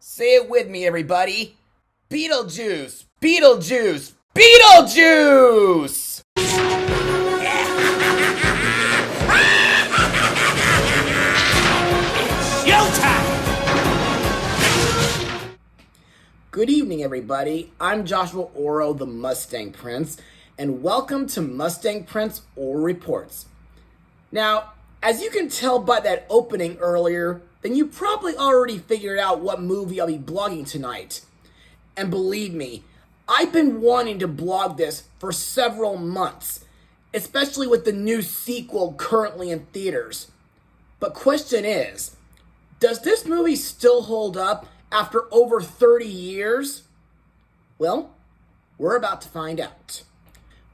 Say it with me, everybody. Beetlejuice! Beetlejuice! Beetlejuice! Showtime! Good evening, everybody. I'm Joshua Orro, the Mustang Prince, and welcome to Mustang Prince Orro Reports. Now, as you can tell by that opening earlier, then you probably already figured out what movie I'll be blogging tonight. And believe me, I've been wanting to blog this for several months, especially with the new sequel currently in theaters. But question is, does this movie still hold up after over 30 years? Well, we're about to find out.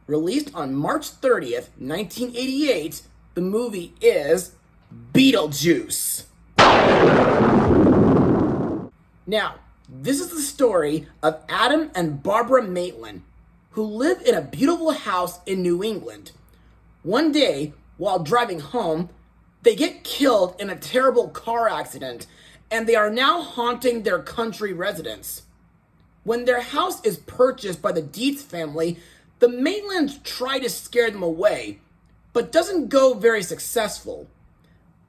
Released on March 30th, 1988, the movie is Beetlejuice. Now, this is the story of Adam and Barbara Maitland, who live in a beautiful house in New England. One day, while driving home, they get killed in a terrible car accident, and they are now haunting their country residence. When their house is purchased by the Dietz family, the Maitlands try to scare them away, but doesn't go very successful.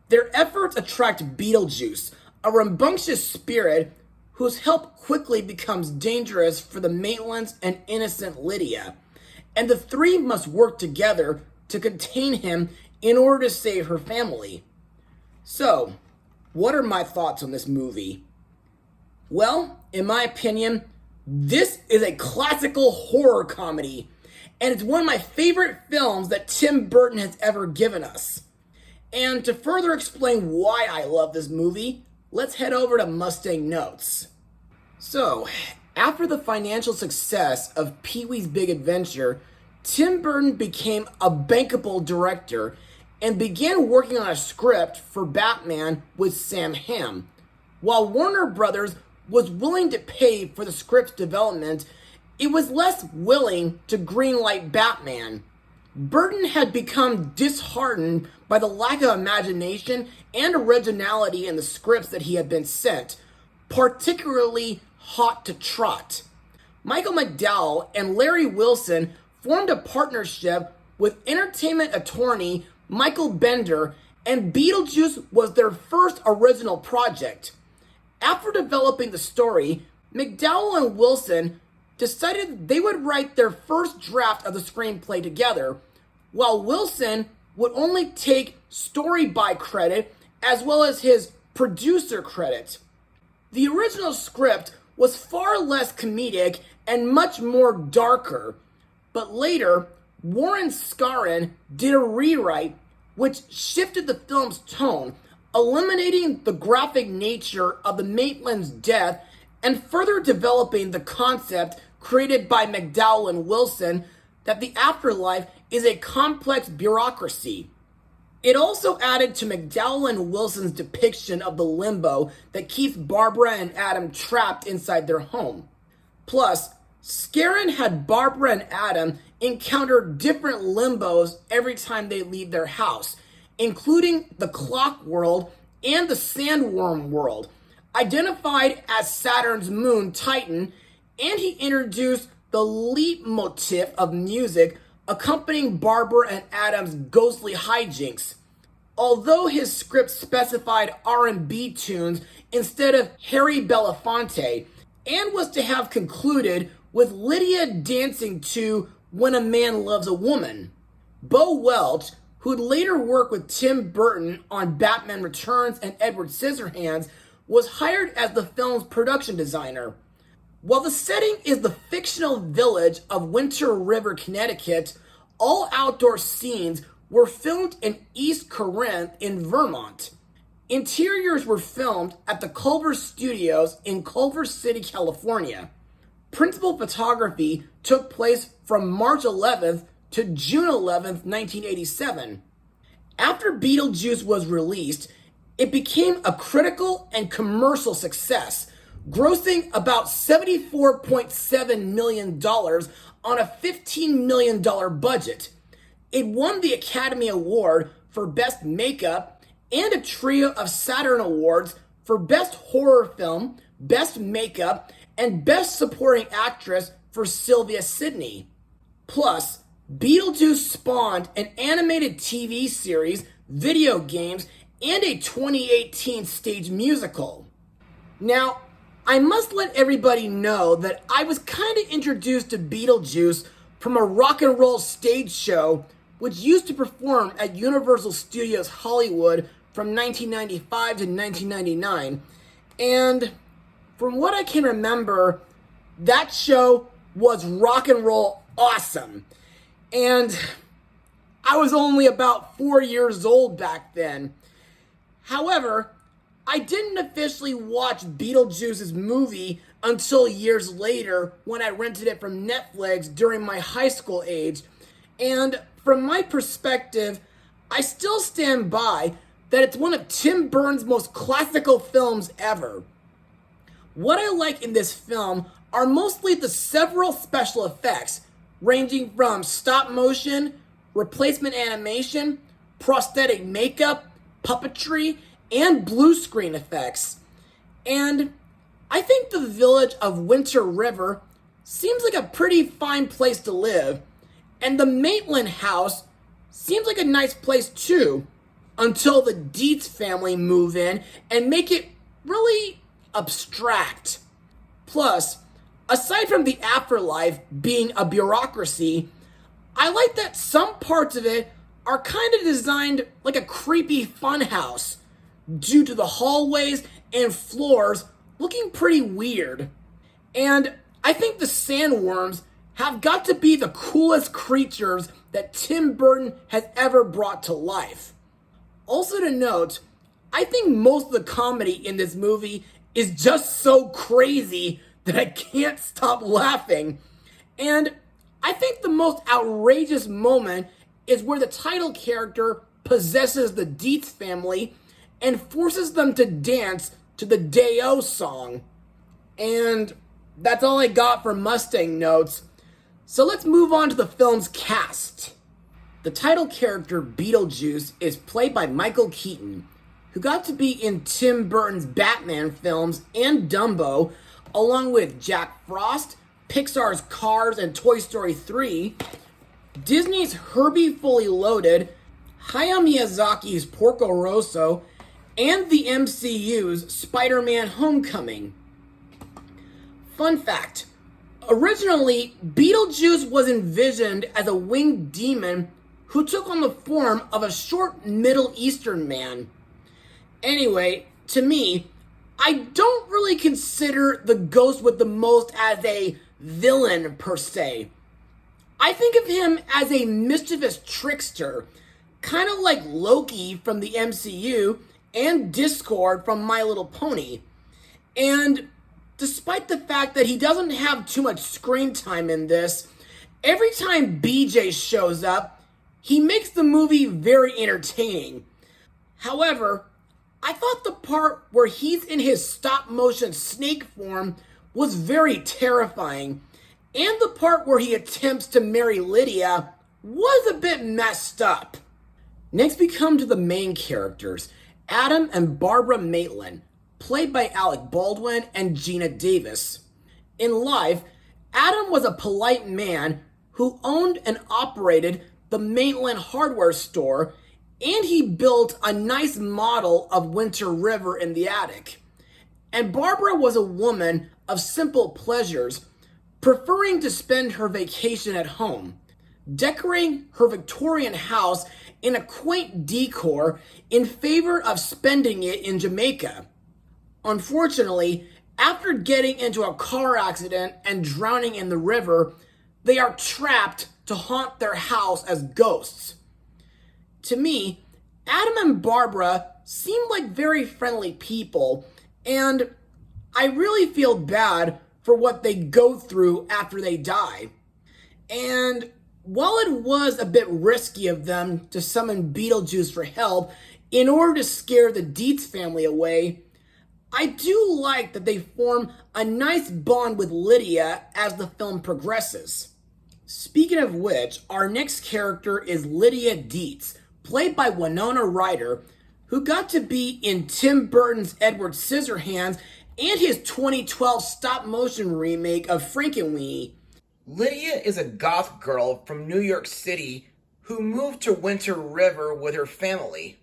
Their efforts attract Beetlejuice, a rambunctious spirit whose help quickly becomes dangerous for the Maitlands and innocent Lydia, and the three must work together to contain him in order to save her family. So, what are my thoughts on this movie? Well, in my opinion, this is a classical horror comedy, and it's one of my favorite films that Tim Burton has ever given us. And to further explain why I love this movie, let's head over to Mustang Notes. So, after the financial success of Pee-wee's Big Adventure, Tim Burton became a bankable director and began working on a script for Batman with Sam Hamm. While Warner Brothers was willing to pay for the script's development, it was less willing to greenlight Batman. Burton had become disheartened by the lack of imagination and originality in the scripts that he had been sent, particularly Hot to Trot. Michael McDowell and Larry Wilson formed a partnership with entertainment attorney Michael Bender, and Beetlejuice was their first original project. After developing the story, McDowell and Wilson decided they would write their first draft of the screenplay together, while Wilson would only take story by credit as well as his producer credit. The original script was far less comedic and much more darker, but later, Warren Scarron did a rewrite which shifted the film's tone, eliminating the graphic nature of the Maitland's death and further developing the concept created by McDowell and Wilson that the afterlife is a complex bureaucracy. It also added to McDowell and Wilson's depiction of the limbo that keeps Barbara and Adam trapped inside their home. Plus, Scarron had Barbara and Adam encounter different limbos every time they leave their house, including the clock world and the sandworm world, identified as Saturn's moon Titan, and he introduced the leitmotif of music accompanying Barbara and Adam's ghostly hijinks. Although his script specified R&B tunes instead of Harry Belafonte, and was to have concluded with Lydia dancing to When a Man Loves a Woman. Bo Welch, who'd later work with Tim Burton on Batman Returns and Edward Scissorhands, was hired as the film's production designer. While the setting is the fictional village of Winter River, Connecticut, all outdoor scenes were filmed in East Corinth in Vermont. Interiors were filmed at the Culver Studios in Culver City, California. Principal photography took place from March 11th to June 11th, 1987. After Beetlejuice was released, it became a critical and commercial success, grossing about $74.7 million on a $15 million budget. It won the Academy Award for Best Makeup and a trio of Saturn Awards for Best Horror Film, Best Makeup, and Best Supporting Actress for Sylvia Sidney. Plus, Beetlejuice spawned an animated TV series, video games, and a 2018 stage musical. Now, I must let everybody know that I was kind of introduced to Beetlejuice from a rock and roll stage show which used to perform at Universal Studios Hollywood from 1995 to 1999. And from what I can remember, that show was rock and roll awesome. And I was only about 4 years old back then. However, I didn't officially watch Beetlejuice's movie until years later when I rented it from Netflix during my high school age. And from my perspective, I still stand by that it's one of Tim Burton's most classical films ever. What I like in this film are mostly the several special effects, ranging from stop motion, replacement animation, prosthetic makeup, puppetry, and blue screen effects. And I think the village of Winter River seems like a pretty fine place to live, and the Maitland house seems like a nice place too, until the Dietz family move in and make it really abstract. Plus, aside from the afterlife being a bureaucracy, I like that some parts of it are kind of designed like a creepy funhouse due to the hallways and floors looking pretty weird. And I think the sandworms have got to be the coolest creatures that Tim Burton has ever brought to life. Also to note, I think most of the comedy in this movie is just so crazy that I can't stop laughing. And I think the most outrageous moment is where the title character possesses the Dietz family and forces them to dance to the Day-O song. And that's all I got for Mustang notes. So let's move on to the film's cast. The title character, Beetlejuice, is played by Michael Keaton, who got to be in Tim Burton's Batman films and Dumbo, along with Jack Frost, Pixar's Cars and Toy Story 3, Disney's Herbie Fully Loaded, Hayao Miyazaki's Porco Rosso, and the MCU's Spider-Man Homecoming. Fun fact, originally, Beetlejuice was envisioned as a winged demon who took on the form of a short Middle Eastern man. Anyway, to me, I don't really consider the ghost with the most as a villain per se. I think of him as a mischievous trickster, kind of like Loki from the MCU and Discord from My Little Pony. And despite the fact that he doesn't have too much screen time in this, every time BJ shows up, he makes the movie very entertaining. However, I thought the part where he's in his stop-motion snake form was very terrifying, and the part where he attempts to marry Lydia was a bit messed up. Next we come to the main characters, Adam and Barbara Maitland, played by Alec Baldwin and Gina Davis. In life, Adam was a polite man who owned and operated the Maitland hardware store, and he built a nice model of Winter River in the attic. And Barbara was a woman of simple pleasures, preferring to spend her vacation at home, decorating her Victorian house in a quaint decor in favor of spending it in Jamaica. Unfortunately, after getting into a car accident and drowning in the river, they are trapped to haunt their house as ghosts. To me, Adam and Barbara seem like very friendly people, and I really feel bad for what they go through after they die. And while it was a bit risky of them to summon Beetlejuice for help in order to scare the Dietz family away, I do like that they form a nice bond with Lydia as the film progresses. Speaking of which, our next character is Lydia Dietz, played by Winona Ryder, who got to be in Tim Burton's Edward Scissorhands and his 2012 stop-motion remake of Frankenweenie. Lydia is a goth girl from New York City who moved to Winter River with her family.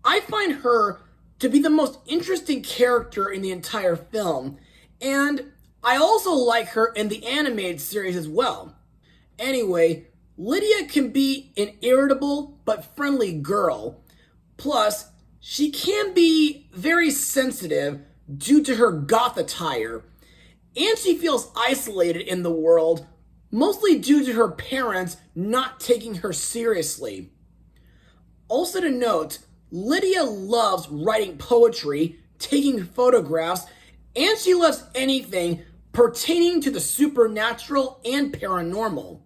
I find her to be the most interesting character in the entire film, and I also like her in the animated series as well. Anyway, Lydia can be an irritable but friendly girl. Plus, she can be very sensitive due to her goth attire, and she feels isolated in the world, mostly due to her parents not taking her seriously. Also to note, Lydia loves writing poetry, taking photographs, and she loves anything pertaining to the supernatural and paranormal.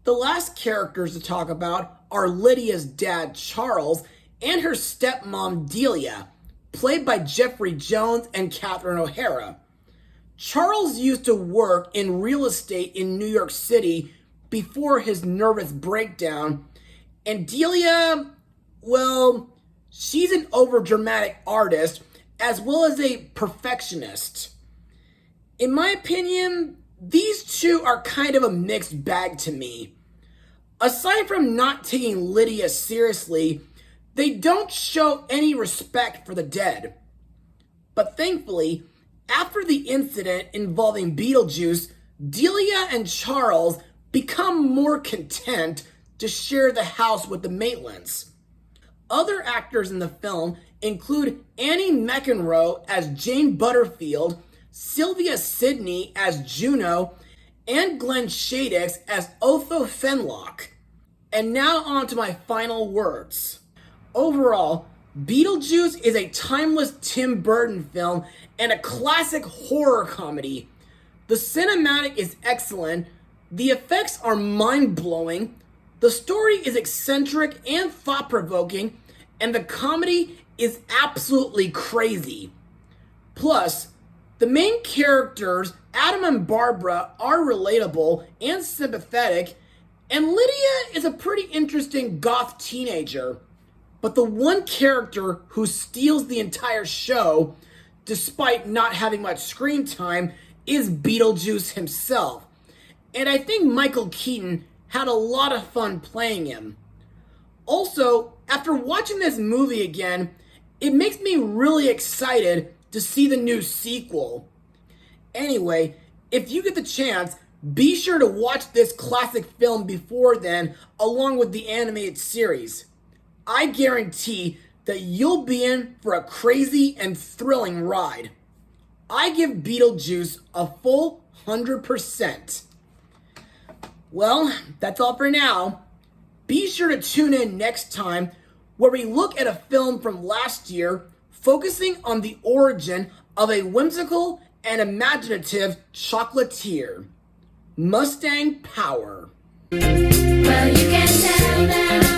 The last characters to talk about are Lydia's dad, Charles, and her stepmom, Delia, played by Jeffrey Jones and Catherine O'Hara. Charles used to work in real estate in New York City before his nervous breakdown, and Delia, well, she's an overdramatic artist as well as a perfectionist. In my opinion, these two are kind of a mixed bag to me. Aside from not taking Lydia seriously, they don't show any respect for the dead. But thankfully, after the incident involving Beetlejuice, Delia and Charles become more content to share the house with the Maitlands. Other actors in the film include Annie McEnroe as Jane Butterfield, Sylvia Sidney as Juno, and Glenn Shadix as Otho Fenlock. And now on to my final words. Overall, Beetlejuice is a timeless Tim Burton film and a classic horror comedy. The cinematic is excellent, the effects are mind-blowing, the story is eccentric and thought-provoking, and the comedy is absolutely crazy. Plus, the main characters, Adam and Barbara, are relatable and sympathetic, and Lydia is a pretty interesting goth teenager. But the one character who steals the entire show, despite not having much screen time, is Beetlejuice himself. And I think Michael Keaton had a lot of fun playing him. Also, after watching this movie again, it makes me really excited to see the new sequel. Anyway, if you get the chance, be sure to watch this classic film before then, along with the animated series. I guarantee that you'll be in for a crazy and thrilling ride. I give Beetlejuice a full 100%. Well, that's all for now. Be sure to tune in next time where we look at a film from last year focusing on the origin of a whimsical and imaginative chocolatier, Mustang Power. Well, you can tell them